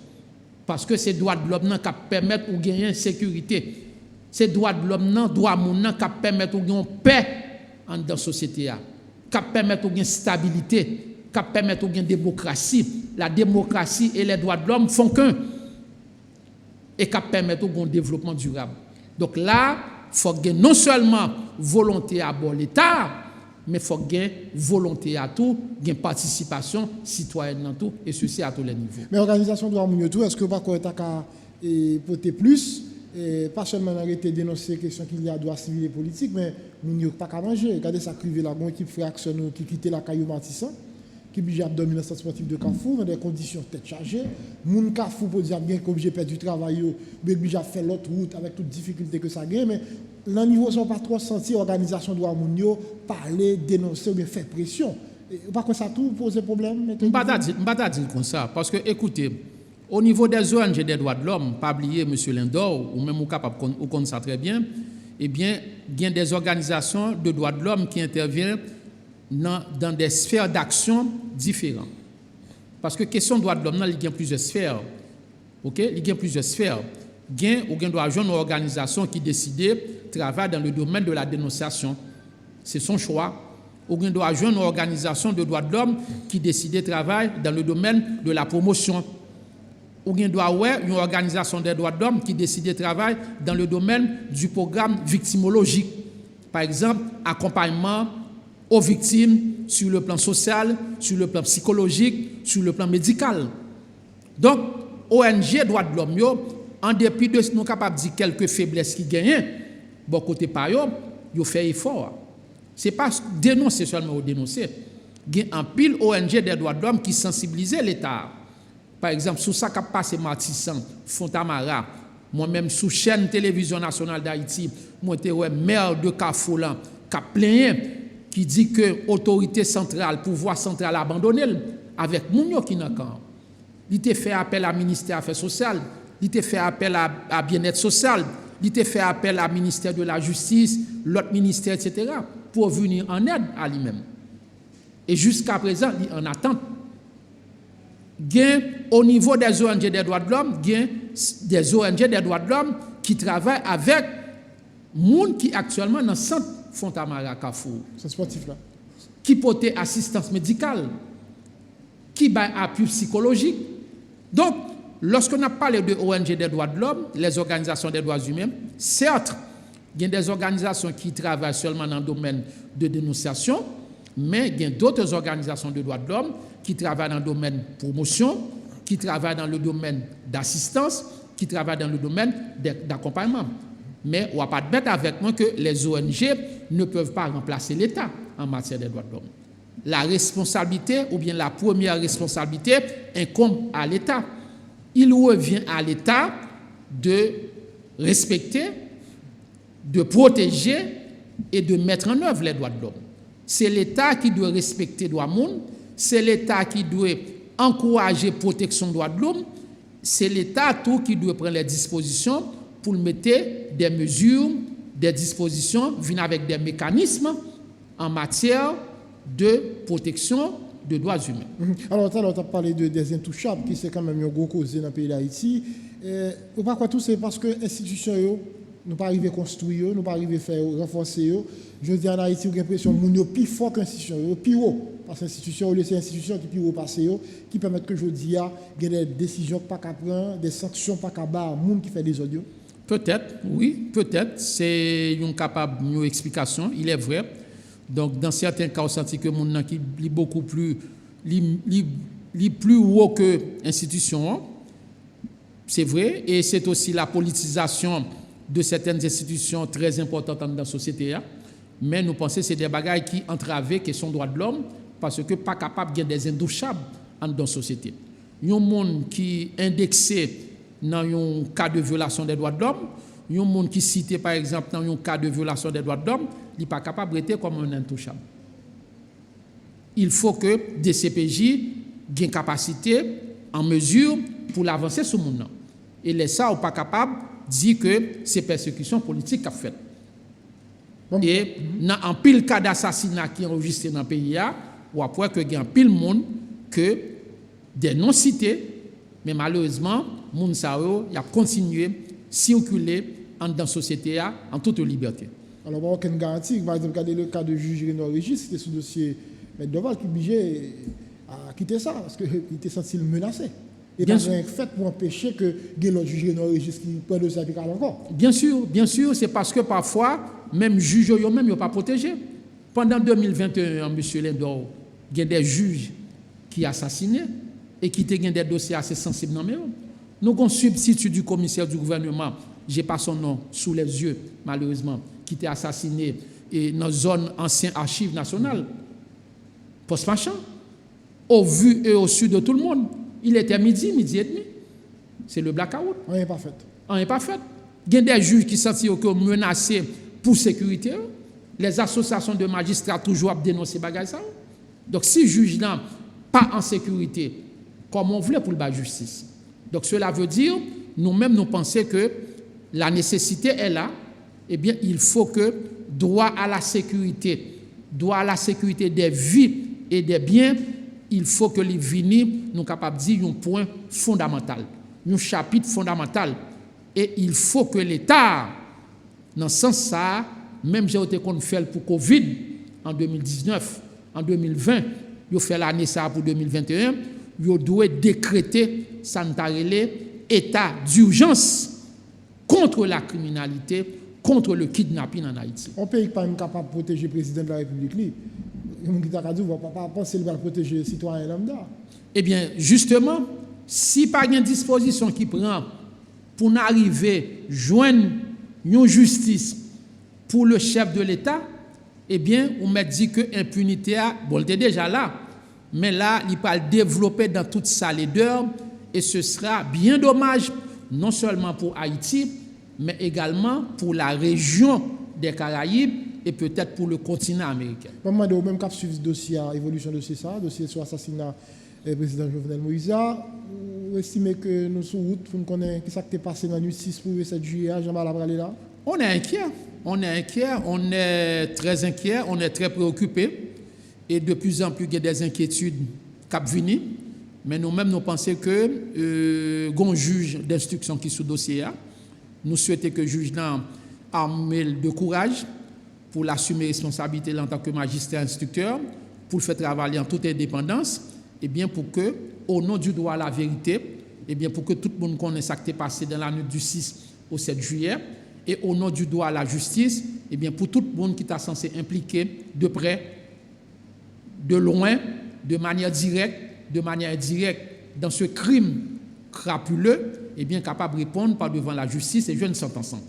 Parce que ces droits de l'homme qui permettent de gagner une sécurité. Ces droits de l'homme qui permettent de gagner paix dans la société, qui permettent de gagner stabilité, qui permettent de gagner démocratie. La démocratie et les droits de l'homme font qu'un. Et qui permettent de gagner un développement durable. Donc là, il faut gagner non seulement volonté à bord l'État, mais il faut gagner volonté à tout, gagner participation citoyenne dans tout, et ceci à tous les niveaux. Mais l'organisation doit mouiller tout, est-ce que vous pouvez porter plus, et pas seulement arrêter de dénoncer la question qu'il y a droit civil et politique, mais nous n'avons pas qu'à manger. Regardez ça crivé là, une équipe Fraction qui quittait la Caillou Matissan, qui obligé à dormir dans le centre sportif de Carrefour, dans des conditions tête chargées. Moun Carrefour, pour dire bien qu'on obligé de perdre du travail, mais obligé à faire l'autre route avec toutes les difficultés que ça gagne, mais le niveau sont pas trop senti, l'organisation doit parler, dénoncer ou bien faire pression. Pas que ça tout pose problème. Je ne vais pas dire comme ça, parce que écoutez, au niveau des ONG des droits de l'homme, pas oublier M. Lindor, ou même capable de connaître ça très bien, eh bien, il y a des organisations de droits de l'homme qui interviennent dans des sphères d'action différentes. Parce que la question de droits de l'homme, il y a plusieurs sphères. Okay? Il y a plusieurs sphères. Il doit avoir une organisation qui décide de travailler dans le domaine de la dénonciation. C'est son choix. Il doit avoir une organisation de droits de l'homme qui décide de travailler dans le domaine de la promotion. Il doit avoir une organisation des droits de l'homme qui décide de travailler dans le domaine du programme victimologique. Par exemple, accompagnement aux victimes sur le plan social, sur le plan psychologique, sur le plan médical. Donc, ONG droits de l'homme, en dépit de ce que nous sommes capables de dire quelques faiblesses qui gagnent, bon côté par eux, ils font effort. Ce n'est pas dénoncer seulement ou dénoncer. Il y a un pile ONG des droits de l'homme qui sensibilisent l'État. Par exemple, sous ça qui a passé Matissan, Fontamara, moi-même sous chaîne télévision nationale d'Haïti, moi j'étais maire de Carrefour qui a plaigné, qui dit que l'autorité centrale, pouvoir central abandonné avec Mounio qui n'a qu'un. Il a fait appel à ministère des Affaires sociales, il a fait appel à bien-être social, il a fait appel à ministère de la Justice, l'autre ministère, etc., pour venir en aide à lui-même. Et jusqu'à présent, il est en attente. Au niveau des ONG des droits de l'homme, il y a des ONG des droits de l'homme qui travaillent avec les gens qui actuellement dans le centre Fontamara Carrefour. C'est sportif là. Qui portent assistance médicale, qui baillent appui psychologique. Donc, lorsqu'on a parlé de ONG des droits de l'homme, les organisations des droits humains, certes, il y a des organisations qui travaillent seulement dans le domaine de dénonciation, mais il y a d'autres organisations de droits de l'homme qui travaillent dans le domaine de promotion, qui travaillent dans le domaine d'assistance, qui travaillent dans le domaine d'accompagnement. Mais on ne va pas admettre avec moi que les ONG ne peuvent pas remplacer l'État en matière des droits de l'homme. La responsabilité, ou bien la première responsabilité, incombe à l'État. Il revient à l'État de respecter, de protéger et de mettre en œuvre les droits de l'homme. C'est l'État qui doit respecter les droits de l'homme, c'est l'État qui doit encourager la protection des droits de l'homme, c'est l'État tout qui doit prendre les dispositions pour mettre des mesures, des dispositions, venir avec des mécanismes en matière de protection des droits humains. Alors, tu as parlé des intouchables, qui c'est quand même un gros cause dans le pays d'Haïti. Ou pas quoi tout, c'est parce que les institutions, nous pas arrivé à construire, nous pas arrivé à faire renforcer. Je dis en Haïti, vous avez l'impression que nous sommes plus fort que l'institution, plus haut. Parce que l'institution, c'est l'institution qui est plus haut passé, qui permet que je dis, il y a des décisions pas qu'à prendre, des sanctions pas qu'à battre, les gens qui fait des audios. Peut-être, oui, peut-être. C'est une capable une explication, il est vrai. Donc, dans certains cas, on sent que les gens qui sont beaucoup plus, plus haut que l'institution. C'est vrai. Et c'est aussi la politisation de certaines institutions très importantes dans la société. Mais nous pensons que c'est des bagages qui entravent la question des droits de l'homme parce que pas capable de des indouchables dans la société. Il y a un monde qui est indexé dans un cas de violation des droits de l'homme. Il y a un monde qui est cité par exemple dans un cas de violation des droits de l'homme. Il n'est pas capable d'être comme un intouchable. Il faut que des CPJ aient une capacité en mesure pour l'avancer sur le monde. Et les ça, n'est pas capable de dire que c'est persécution politique qu'a fait. Et dans un pile cas d'assassinat qui est enregistré dans le pays, ou après que il y a un pile monde que des non cités, mais malheureusement, moun sa yo y a continué à circuler dans la société en toute liberté. Alors, il n'y a aucune garantie. Par exemple, regardez le cas de juge Renaud Régis, c'était sous dossier Maître Doval qui est obligé à quitter ça parce qu'il était senti menacé. Et bien sûr, fait pour empêcher que l'autre juge Renaud Régis qui prend le certificat encore. Bien sûr, c'est parce que parfois, même les juges eux-mêmes ne sont pas protégés. Pendant 2021, M. Lindor, il y a des juges qui assassinaient et qui ont des dossiers assez sensibles dans les mains. Nous avons un substitut du commissaire du gouvernement, je n'ai pas son nom sous les yeux, malheureusement, qui était assassiné dans la zone ancienne archive nationale. Post-machin, au vu et au su de tout le monde. Il était midi et demi. C'est le blackout. Rien n'est pas fait. Rien n'est pas fait. Il y a des juges qui sont menacés pour sécurité. Les associations de magistrats toujours dénoncé ces bagages. Donc si le juge n'est pas en sécurité, comme on voulait pour la justice. Donc cela veut dire, nous-mêmes nous pensons que la nécessité est là. Eh bien, il faut que droit à la sécurité des vies et des biens, il faut que les vignes nous capables de dire un point fondamental, un chapitre fondamental. Et il faut que l'État, dans ce sens, même j'ai été qu'on fait pour Covid en 2019, en 2020, il a fait l'année ça pour 2021, il doit décréter état d'urgence contre la criminalité, contre le kidnapping en Haïti. On ne peut pas capable de protéger le président de la République. On ne va pas penser qu'il va protéger les citoyens lambda. Eh bien, justement, si pas une disposition qui prend pour arriver à joindre une justice pour le chef de l'État, eh bien, on m'a dit que l'impunité, bon, elle était déjà là, mais là, il va le développer dans toute sa laideur, et ce sera bien dommage, non seulement pour Haïti, mais également pour la région des Caraïbes et peut-être pour le continent américain. Je me demande même qu'à suivre ce dossier, l'évolution de dossier sur l'assassinat du président Jovenel Moïse. Vous estimez que nous sommes route, vous connaissez ce qui s'est passé dans la nuit 6 pour le 7 juillet, Jean-Marc Labralé là? On est inquiet, on est très inquiet, on est très préoccupé. Et de plus en plus, il y a des inquiétudes qui viennent. Mais nous-mêmes, nous pensons que un juge d'instruction qui est sous dossier, nous souhaitons que le juge arme de courage pour l'assumer responsabilité en tant que magistrat instructeur, pour le faire travailler en toute indépendance, et bien pour que, au nom du droit à la vérité, et bien pour que tout le monde connaisse ce qui est passé dans la nuit du 6 au 7 juillet, et au nom du droit à la justice, et bien pour tout le monde qui est censé impliquer de près, de loin, de manière directe, de manière indirecte, dans ce crime crapuleux, et bien capable de répondre par devant la justice et jeunes sont ensemble.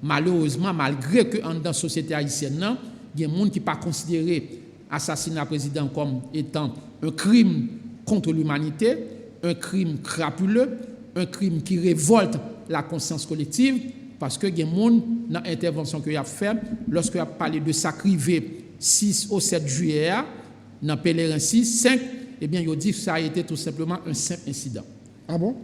Malheureusement, malgré que dans la société haïtienne, il y a des gens qui ne pas considéré l'assassinat président comme étant un crime contre l'humanité, un crime crapuleux, un crime qui révolte la conscience collective, parce que il y a des gens dans l'intervention qu'il a fait, lorsqu'il a parlé de sacrifier 6 au 7 juillet, dans Pèlerin 6, 5, eh bien, ils disent que ça a été tout simplement un simple incident. Ah bon?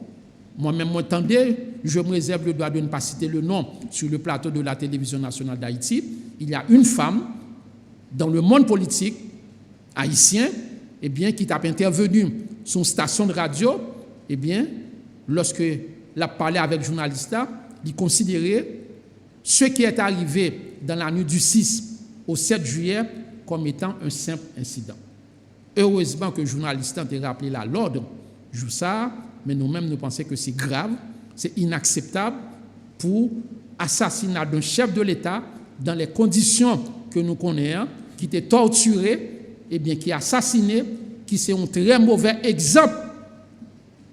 Moi-même, m'entendez, je me réserve le droit de ne pas citer le nom sur le plateau de la télévision nationale d'Haïti. Il y a une femme dans le monde politique haïtien, eh bien, qui a intervenu sur une station de radio, eh bien, lorsque elle a parlé avec le journaliste, il considérait ce qui est arrivé dans la nuit du 6 au 7 juillet comme étant un simple incident. Heureusement que le journaliste a rappelé à l'ordre, ça, mais nous-mêmes nous pensons que c'est grave, c'est inacceptable pour assassinat d'un chef de l'État dans les conditions que nous connaissons, qui était torturé, et bien qui est assassiné, qui c'est un très mauvais exemple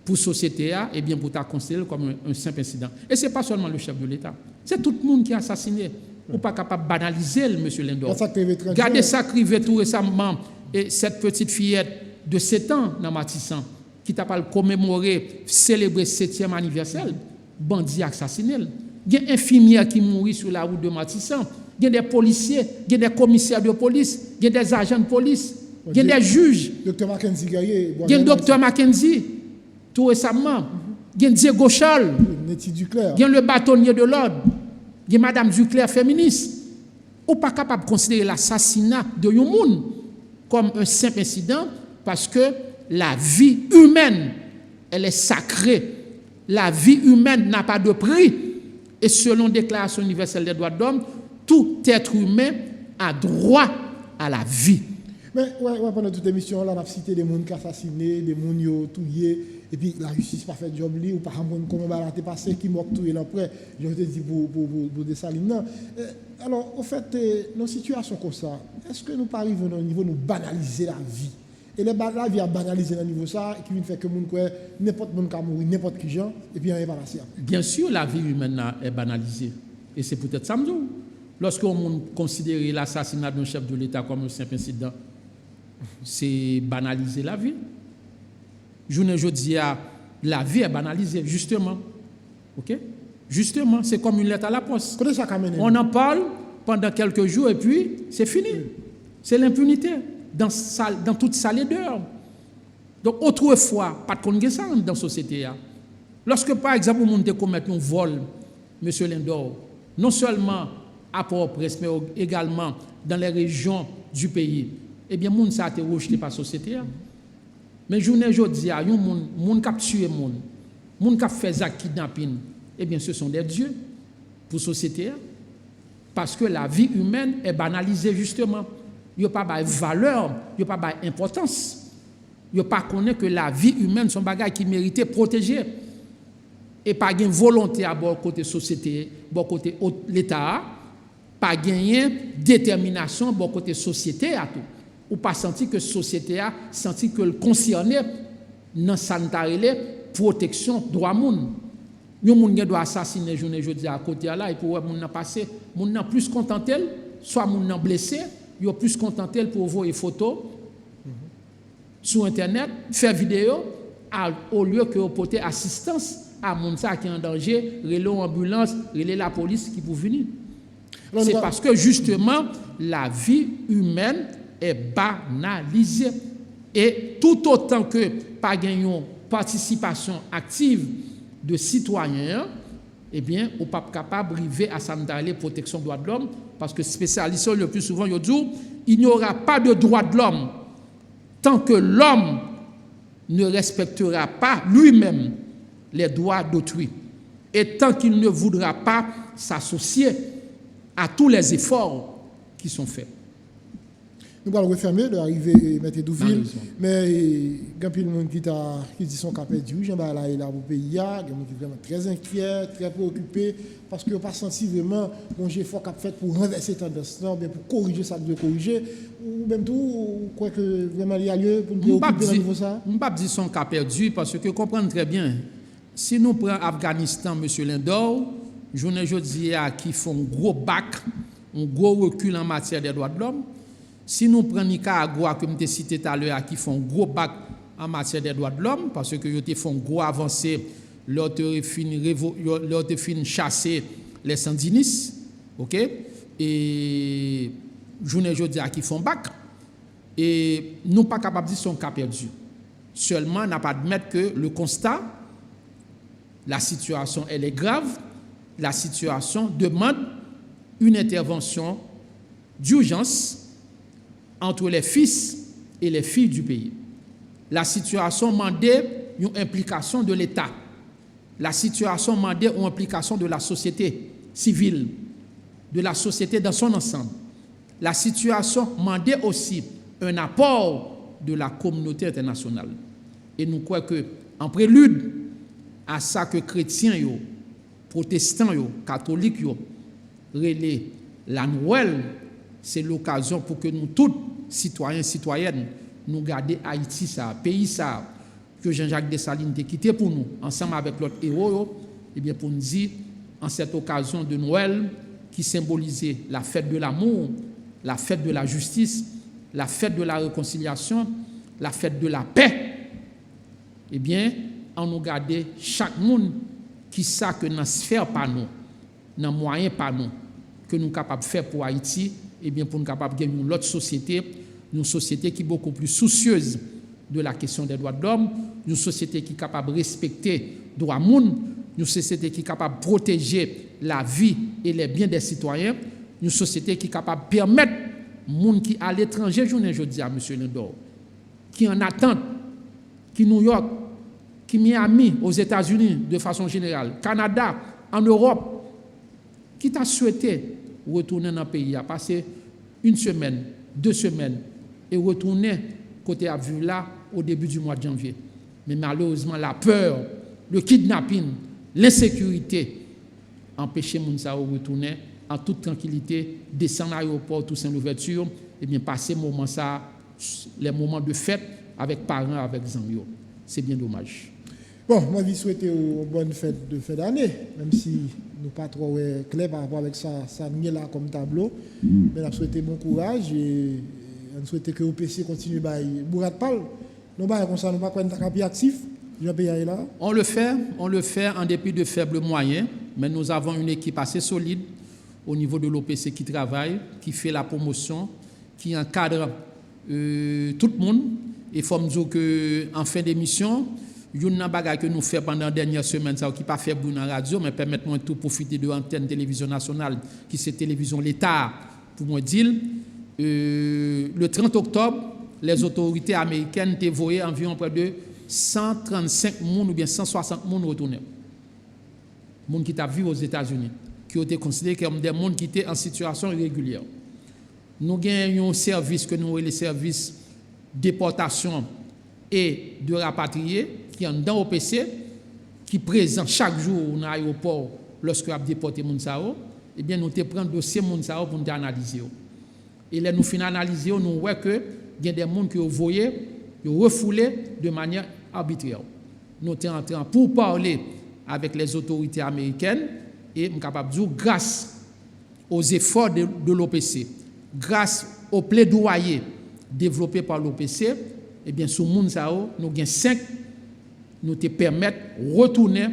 pour la société, et bien pour ta considérer comme un simple incident. Et ce n'est pas seulement le chef de l'État, c'est tout le monde qui est assassiné. Vous n'êtes pas capable de banaliser, M. Lindor. Regardez ça qui arrive tout récemment, et cette petite fillette de 7 ans dans Matissan, qui t'a pas commémoré, célébrer 7e anniversaire, bandit assassiné. Il y a des infirmières qui mourent sur la route de Matissan. Il y a des policiers, il y a des commissaires de police, il y a des agents de police, il y a des juges. Dr. Mackenzie il y a le Dr. Mackenzie, tout récemment. Il y a Diego Charles. Il y a le bâtonnier de l'ordre. Il y a Madame Duclerc féministe. On n'est pas capable de considérer l'assassinat de Yomoun comme un simple incident parce que la vie humaine, elle est sacrée. La vie humaine n'a pas de prix. Et selon la Déclaration universelle des droits de l'homme, tout être humain a droit à la vie. Mais pendant toute l'émission, là, on a cité des gens qui ont assassiné, des gens qui ont tué, et puis la justice n'a pas fait de job, ou pas comment ça a passé, qui m'a tué après, je te dis pour Dessalines. Alors, au fait, dans une situation comme ça, est-ce que nous pas arrivons au niveau de nous banaliser la vie? Et la vie a banalisé à niveau ça, qui fait que n'importe qui peut mourir, n'importe qui gens, et puis on est passé. Bien sûr, la vie humaine est banalisée. Et c'est peut-être ça, lorsqu'on considère l'assassinat d'un chef de l'État comme un simple incident, c'est banaliser la vie. Je dis, la vie est banalisée, justement. Ok? Justement, c'est comme une lettre à la poste. On en parle pendant quelques jours et puis c'est fini. C'est l'impunité dans toute sa laideur. Donc, autrefois, pas de connaissance dans la société. Lorsque, par exemple, on commet un vol, M. Lindor, non seulement à Port-au-Prince, mais également dans les régions du pays, eh bien, moun ça a été rejeté par la société. Mais je dis, il y a des gens qui ont tué, des gens qui ont fait des kidnapping, eh bien, ce sont des dieux pour la société. Parce que la vie humaine est banalisée, justement. Il n'y a pas de valeur, il n'y a pas d'importance. Il n'y a pas connaître que la vie humaine, sont des bagages qui méritent protéger. Et pas de volonté à bord côté société, bord côté l'État, pas gagner détermination bord côté société à tout. Ou pas sentir que la société a senti que le concerné dans sanitaire protection droit moun. Nous moun doit assassiner journée jeudi à côté là et pour moun n'a passé, moun n'a plus contentel, soit moun n'a blessé, yo plus contentel pour voir des photos sur internet, faire vidéo au lieu que porter assistance à moun ça qui est en danger, relais ambulance, relais la police qui pour venir. C'est parce que justement la vie humaine est banalisée. Et tout autant que pas gagnons participation active de citoyens, eh bien, on n'est pas capable d'arriver à s'endaler protection des droits de l'homme, parce que spécialistes le plus souvent, ils disent il n'y aura pas de droits de l'homme tant que l'homme ne respectera pas lui-même les droits d'autrui, et tant qu'il ne voudra pas s'associer à tous les efforts qui sont faits. Nous allons refermer, d'arriver à Métédouville, mais il y a des gens qui disent son cap perdu, j'en vais là au pays, il y a des gens qui sont vraiment très inquiets, très préoccupés, parce qu'ils n'ont pas senti vraiment mon effort qu'a fait pour renverser tendance, bien pour corriger ça, de corriger, ou même tout, ou quoi que vraiment il y a lieu pour nous préoccuper au niveau de ça. Je ne peux pas dire son cap perdu, parce que comprendre très bien, si nous prenons Afghanistan, M. Lindor, je dis qui font un gros bac, un gros recul en matière des droits de l'homme. Si nous prenons Nicaragua, comme je cité tout à l'heure, qui font un gros bac en matière des droits de l'homme, parce que ils font gros avancée, leur fin chasser les sandinistes, ok? Et je dis qui font bac, et nous pas capables de dire son cas perdu. Seulement, n'a pas admettre que le constat, la situation, elle est grave, la situation demande une intervention d'urgence entre les fils et les filles du pays. La situation demandait une implication de l'État. La situation demandait une implication de la société civile, de la société dans son ensemble. La situation demandait aussi un apport de la communauté internationale. Et nous croyons qu'en prélude à ça que chrétiens, protestants, catholiques, relais la Noël, c'est l'occasion pour que nous tous, citoyens, citoyennes, nous gardions Haïti, ça, pays ça, que Jean-Jacques Dessalines a quitté pour nous, ensemble avec l'autre héros, et bien pour nous dire, en cette occasion de Noël, qui symbolisait la fête de l'amour, la fête de la justice, la fête de la réconciliation, la fête de la paix, eh bien, on nous garde chaque monde qui sait que dans la sphère pas nous, dans le moyen pas nous, que nous sommes capables de faire pour Haïti, eh bien, pour nous capables de gagner une autre société, une société qui est beaucoup plus soucieuse de la question des droits de l'homme, une société qui est capable de respecter les droits de l'homme, une société qui est capable de protéger la vie et les biens des citoyens, une société qui est capable de permettre aux gens qui à l'étranger, je dis à M. Lindor, qui en attendent, qui New York, qui Miami, aux États-Unis de façon générale, Canada, en Europe, qui t'a souhaité retourner dans le pays, à passer une semaine, 2 semaines, et retourner côté à vue là au début du mois de janvier. Mais malheureusement, la peur, le kidnapping, l'insécurité empêchaient les gens de retourner en toute tranquillité, descendre à l'aéroport, tout sans ouverture, et bien passer les moments de fête avec parents, avec amis. C'est bien dommage. Bon, moi, je souhaite une bonne fête de fin d'année, même si nous pas trop clairs par rapport avec ça nous là comme tableau. Mais je souhaite bon courage et je souhaite que l'OPC continue à bourrer de pal. Nous pas comme ça, nous pas être plus actifs. Là. On le fait en dépit de faibles moyens, mais nous avons une équipe assez solide au niveau de l'OPC qui travaille, qui fait la promotion, qui encadre tout le monde. Et il faut me dire qu'en fin d'émission, il y a une bagarre que nous faisons pendant la dernière semaine, qui n'est pas fait pour la radio, mais permettez-moi de profiter de l'antenne télévision nationale, qui c'est télévision l'État, pour moi dire. Le 30 octobre, les autorités américaines ont envoyé environ près de 135 personnes ou bien 160 personnes retournés. Les gens qui étaient vus aux États-Unis, qui ont été considérés comme des gens qui étaient en situation irrégulière. Nous avons un service que nous avons le service déportation et de rapatrier qui est dans l'OPC, qui est présent chaque jour dans l'aéroport lorsque nous avons déporté les gens. Eh bien, nous prenons le dossier pour nous analyser. Et là, nous finalisons, nous voyons que il y a des gens qui ont voyé, qui ont refoulé de manière arbitraire. Nous sommes en train pour parler avec les autorités américaines et nous sommes capables de dire, grâce aux efforts de l'OPC, grâce au plaidoyer développé par l'OPC, eh bien, sur nous avons 5 nous te permettent de retourner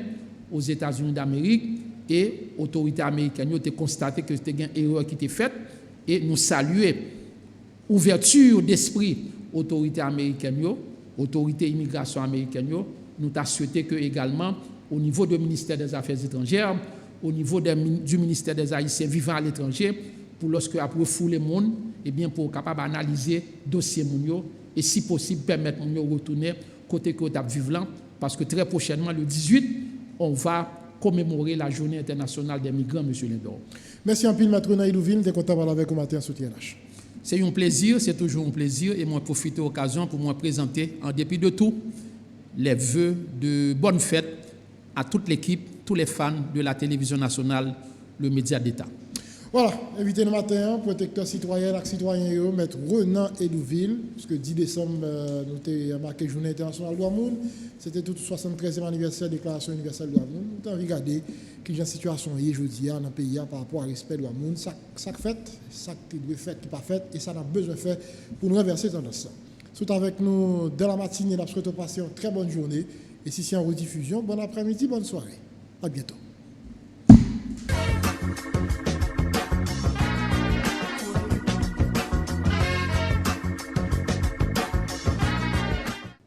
aux États-Unis d'Amérique et les autorités américaines ont constaté que c'était une erreur qui était faite et nous saluer ouverture d'esprit autorités américaines, autorités immigration américaines, nous avons souhaité que également au niveau du ministère des Affaires étrangères, au niveau du ministère des Haïtiens vivant à l'étranger, pour lorsque après fouler le monde, et bien pour capable analyser dossier monio et si possible permettre de retourner côté que tu vivant parce que très prochainement le 18 on va commémorer la journée internationale des migrants, M. Lindor. Merci un peu, Maître Naïdouville, de content parler avec vous matin sur TNH. C'est un plaisir, c'est toujours un plaisir et moi profite de l'occasion pour me présenter en dépit de tout les vœux de bonne fête à toute l'équipe, tous les fans de la télévision nationale, le média d'État. Voilà, invité le matin, protecteur citoyen et citoyen, maître Renan Edouville, puisque 10 décembre, nous avons marqué Journée internationale de droits de l'homme. C'était tout le 73e anniversaire de la Déclaration universelle des droits de l'homme. Nous avons regardé quelle est la situation aujourd'hui dans le pays par rapport au respect des droits de l'homme. Ça fait, ça qui doit faire, qui n'est pas fait, et ça n'a besoin de faire pour nous renverser tendance. Tout avec nous dans la matinée, nous souhaitons passer une très bonne journée. Et si c'est en rediffusion, bon après-midi, bonne soirée. À bientôt.